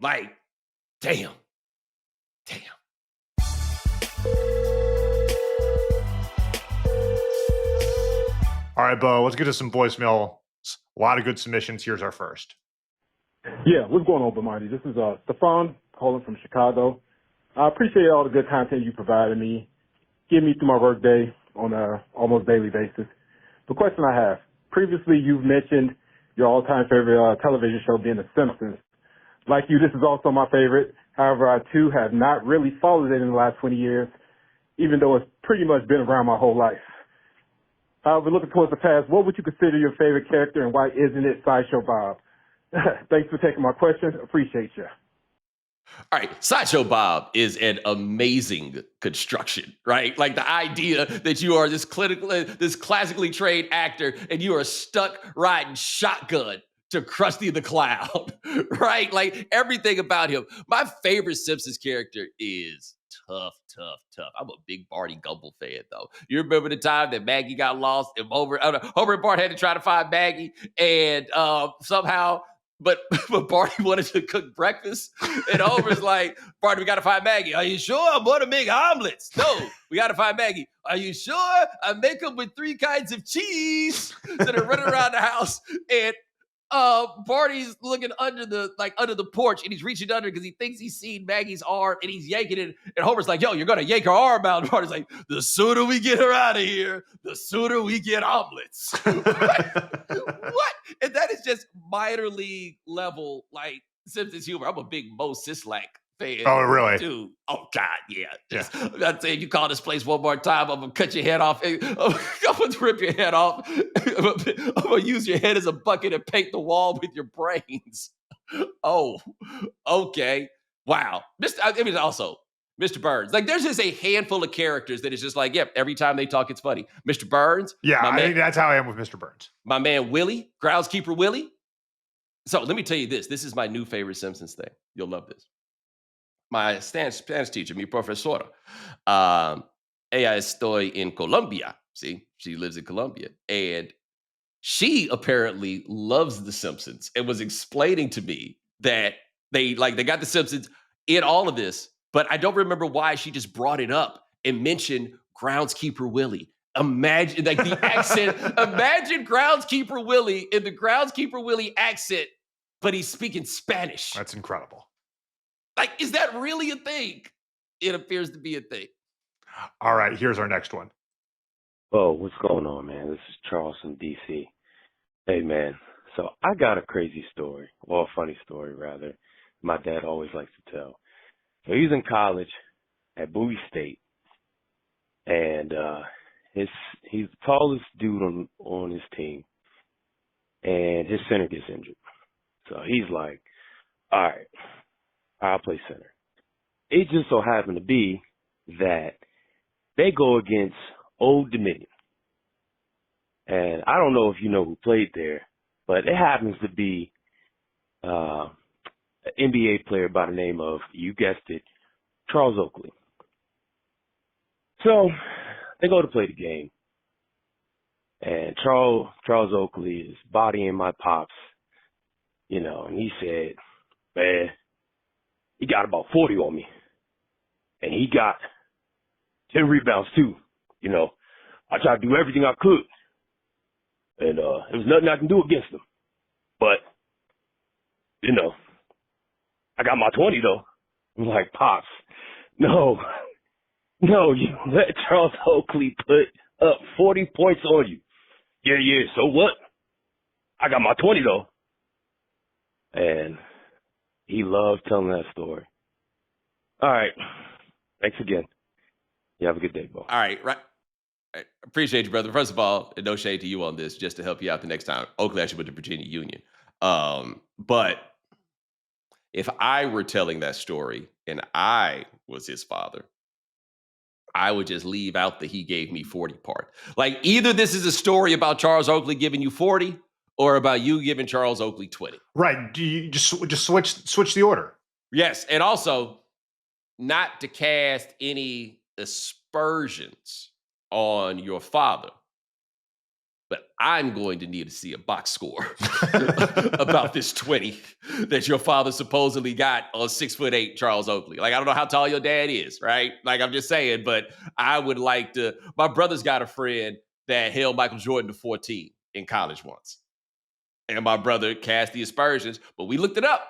All right, Bo, let's get to some voicemails. A lot of good submissions. Here's our first. Yeah, what's going on, Bomani? This is Stefan calling from Chicago. I appreciate all the good content you provided me, getting me through my workday on a almost daily basis. The question I have, previously you've mentioned your all-time favorite television show being The Simpsons. Like you, this is also my favorite. However, I too have not really followed it in the last 20 years, even though it's pretty much been around my whole life. However, looking towards the past, what would you consider your favorite character and why isn't it Sideshow Bob? Thanks for taking my question. Appreciate you. All right, Sideshow Bob is an amazing construction, right? Like the idea that you are this classically trained actor and you are stuck riding shotgun to Krusty the Clown, right? Like everything about him. My favorite Simpsons character is tough. I'm a big Barney Gumble fan, though. You remember the time that Maggie got lost and Homer and Bart had to try to find Maggie, and somehow. But Barney wanted to cook breakfast, and Homer's like, Barney, we got to find Maggie. Are you sure? I want to make omelets. No, we got to find Maggie. Are you sure? I make them with 3 kinds of cheese. So they're running around the house, and Barney's looking under the porch, and he's reaching under because he thinks he's seen Maggie's arm, and he's yanking it. And Homer's like, "Yo, you're gonna yank her arm out." And Barney's like, "The sooner we get her out of here, the sooner we get omelets." What? And that is just minor league level, like Simpsons humor. I'm a big Mo Sislak fan. Oh, really? Dude. Oh, God, yeah. I'm not saying you call this place one more time, I'm going to cut your head off. I'm going to rip your head off. I'm going to use your head as a bucket and paint the wall with your brains. Oh, okay. Wow. Also, Mr. Burns. Like, there's just a handful of characters that is just like, yep, every time they talk, it's funny. Mr. Burns. Yeah, I think that's how I am with Mr. Burns. My man, Willie, groundskeeper Willie. So let me tell you this. This is my new favorite Simpsons thing. You'll love this. My Spanish teacher, mi profesora, ella estoy en Colombia. See, she lives in Colombia. And she apparently loves The Simpsons and was explaining to me that they got The Simpsons in all of this, but I don't remember why she just brought it up and mentioned groundskeeper Willie. Imagine like the accent. Imagine groundskeeper Willie in the groundskeeper Willie accent, but he's speaking Spanish. That's incredible. Like, is that really a thing? It appears to be a thing. All right, here's our next one. Oh, what's going on, man? This is Charles from D.C. Hey, man. So I got a crazy story, or a funny story, rather. My dad always likes to tell. So he's in college at Bowie State, and he's the tallest dude on his team, and his center gets injured. So he's like, all right, I'll play center. It just so happened to be that they go against Old Dominion. And I don't know if you know who played there, but it happens to be an NBA player by the name of, you guessed it, Charles Oakley. So they go to play the game. And Charles Oakley is bodying my pops, and he said, man, he got about 40 on me. And he got 10 rebounds too. I tried to do everything I could. And there was nothing I can do against him. But, I got my 20 though. I'm like, Pops, no, you let Charles Oakley put up 40 points on you. Yeah, so what? I got my 20 though. And he loved telling that story. All right. Thanks again. You have a good day, Bo. All right. I appreciate you, brother. First of all, and no shade to you on this, just to help you out the next time. Oakley actually went to Virginia Union. But if I were telling that story and I was his father, I would just leave out the he gave me 40 part. Like, either this is a story about Charles Oakley giving you 40 or about you giving Charles Oakley 20. Right. Do you just switch the order? Yes. And also, not to cast any aspersions on your father, but I'm going to need to see a box score about this 20 that your father supposedly got on 6'8" Charles Oakley. Like, I don't know how tall your dad is, right? Like, I'm just saying, but I would like to. My brother's got a friend that held Michael Jordan to 14 in college once. And my brother cast the aspersions, but we looked it up.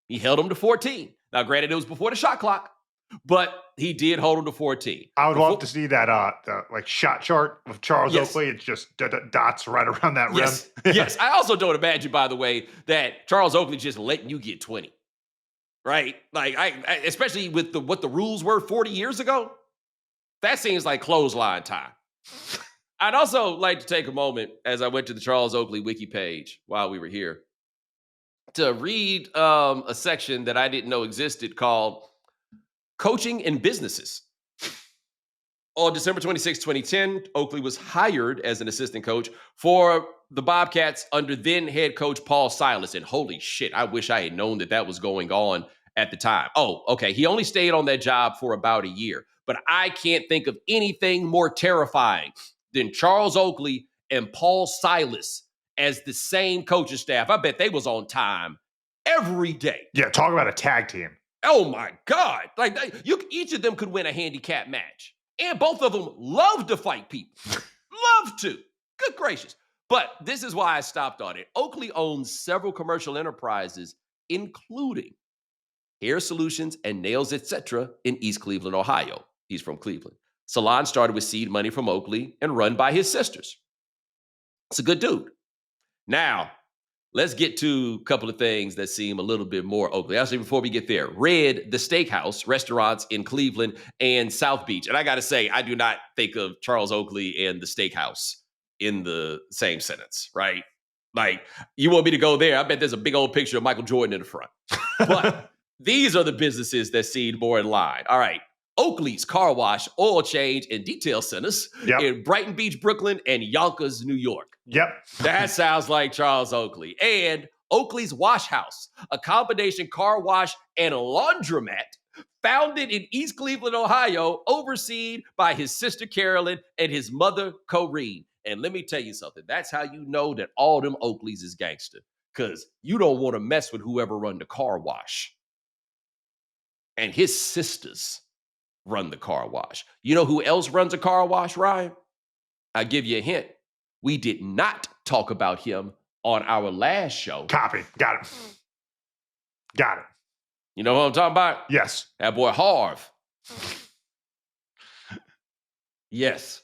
He held him to 14. Now, granted, it was before the shot clock, but he did hold him to 14. I would love to see that the like shot chart of Charles Oakley. It's just dots right around that yes. rim. Yes. I also don't imagine, by the way, that Charles Oakley just letting you get 20. Right? Like, I especially with what the rules were 40 years ago, that seems like clothesline time. I'd also like to take a moment, as I went to the Charles Oakley wiki page while we were here, to read a section that I didn't know existed called Coaching in Businesses. On December 26, 2010, Oakley was hired as an assistant coach for the Bobcats under then head coach Paul Silas. And holy shit, I wish I had known that was going on at the time. Oh, okay. He only stayed on that job for about a year. But I can't think of anything more terrifying than Charles Oakley and Paul Silas as the same coaching staff. I bet they was on time every day. Yeah, talk about a tag team. Oh my God. Like, each of them could win a handicap match. And both of them love to fight people. Love to. Good gracious. But this is why I stopped on it. Oakley owns several commercial enterprises, including Hair Solutions and Nails, etc. in East Cleveland, Ohio. He's from Cleveland. Salon started with seed money from Oakley and run by his sisters. It's a good dude. Now, let's get to a couple of things that seem a little bit more Oakley. Actually, before we get there, Red, the steakhouse, restaurants in Cleveland and South Beach. And I got to say, I do not think of Charles Oakley and the steakhouse in the same sentence, right? Like, you want me to go there? I bet there's a big old picture of Michael Jordan in the front. But these are the businesses that seem more in line. All right. Oakley's Car Wash, Oil Change, and Detail Centers in Brighton Beach, Brooklyn, and Yonkers, New York. Yep. That sounds like Charles Oakley. And Oakley's Wash House, a combination car wash and laundromat founded in East Cleveland, Ohio, overseen by his sister Carolyn and his mother Corrine. And let me tell you something. That's how you know that all them Oakleys is gangster. Because you don't want to mess with whoever run the car wash. And his sisters run the car wash. You know who else runs a car wash, Ryan? I'll give you a hint. We did not talk about him on our last show. Copy. Got it. Got it. You know what I'm talking about? Yes. That boy Harv. Yes.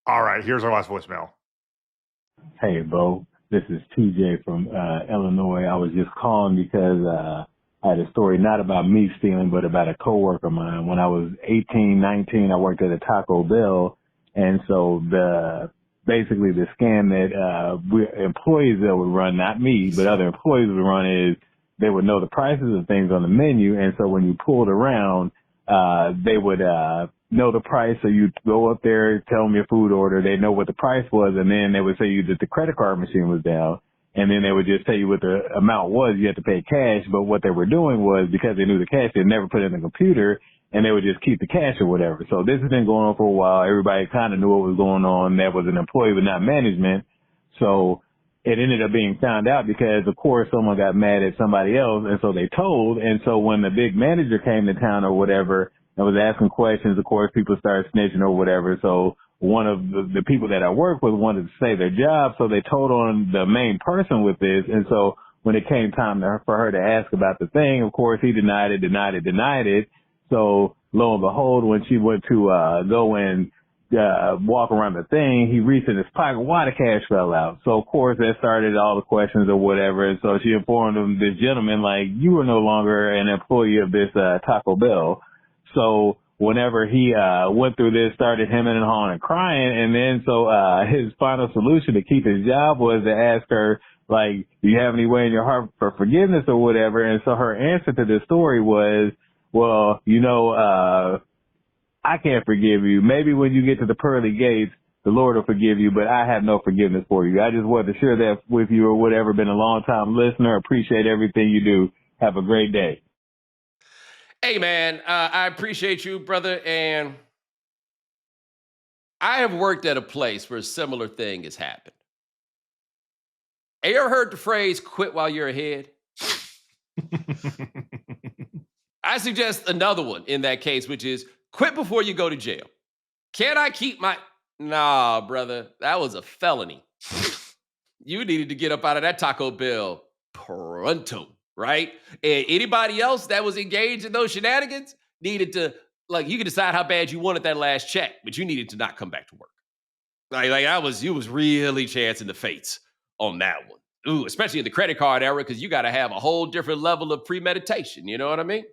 All right. Here's our last voicemail. Hey, Bo. This is TJ from Illinois. I was just calling because I had a story not about me stealing, but about a coworker of mine. When I was 18, 19, I worked at a Taco Bell. And so basically the scam that employees that would run, not me, but other employees would run is they would know the prices of things on the menu. And so when you pulled around, they would know the price. So you'd go up there, tell them your food order. They know what the price was. And then they would say you that the credit card machine was down. And then they would just tell you what the amount was. You had to pay cash. But what they were doing was, because they knew the cash, they'd never put it in the computer, and they would just keep the cash or whatever. So this has been going on for a while. Everybody kind of knew what was going on. That was an employee, but not management. So it ended up being found out because, of course, someone got mad at somebody else, and so they told. And so when the big manager came to town or whatever and was asking questions, of course, people started snitching or whatever. So one of the people that I work with wanted to save their job, so they told on the main person with this. And so when it came time for her to ask about the thing, of course, he denied it. So lo and behold, when she went to go and walk around the thing, he reached in his pocket. Why the cash fell out? So, of course, that started all the questions or whatever. And so she informed him, this gentleman, like, you are no longer an employee of this Taco Bell. So whenever he went through this, started hemming and hawing and crying. And then so his final solution to keep his job was to ask her, like, do you have any way in your heart for forgiveness or whatever? And so her answer to this story was, well, I can't forgive you. Maybe when you get to the pearly gates, the Lord will forgive you, but I have no forgiveness for you. I just wanted to share that with you or whatever. Been a long time listener. Appreciate everything you do. Have a great day. Hey, man, I appreciate you, brother. And I have worked at a place where a similar thing has happened. Have you ever heard the phrase, quit while you're ahead? I suggest another one in that case, which is quit before you go to jail. Can I keep my... Nah, brother, that was a felony. You needed to get up out of that Taco Bell pronto, right? And anybody else that was engaged in those shenanigans needed to, like, you could decide how bad you wanted that last check, but you needed to not come back to work. You was really chancing the fates on that one. Ooh, especially in the credit card era, because you got to have a whole different level of premeditation. You know what I mean?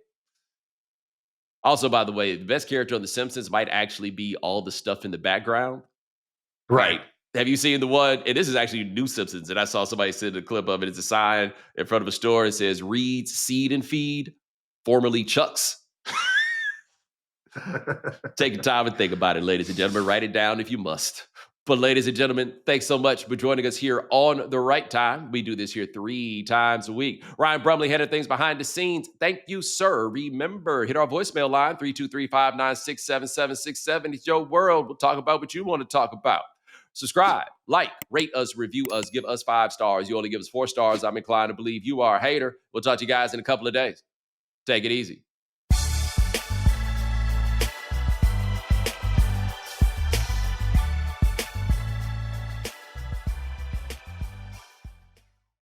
Also, by the way, the best character on The Simpsons might actually be all the stuff in the background. Right. Have you seen the one? And this is actually New Simpsons. And I saw somebody send a clip of it. It's a sign in front of a store. It says, Reed's Seed and Feed, formerly Chuck's. Take your time and think about it, ladies and gentlemen. Write it down if you must. But ladies and gentlemen, thanks so much for joining us here on The Right Time. We do this here 3 times a week. Ryan Brumley headed things behind the scenes. Thank you, sir. Remember, hit our voicemail line, 323-596-7767. It's your world. We'll talk about what you want to talk about. Subscribe, like, rate us, review us, give us 5 stars. You only give us 4 stars. I'm inclined to believe you are a hater. We'll talk to you guys in a couple of days. Take it easy.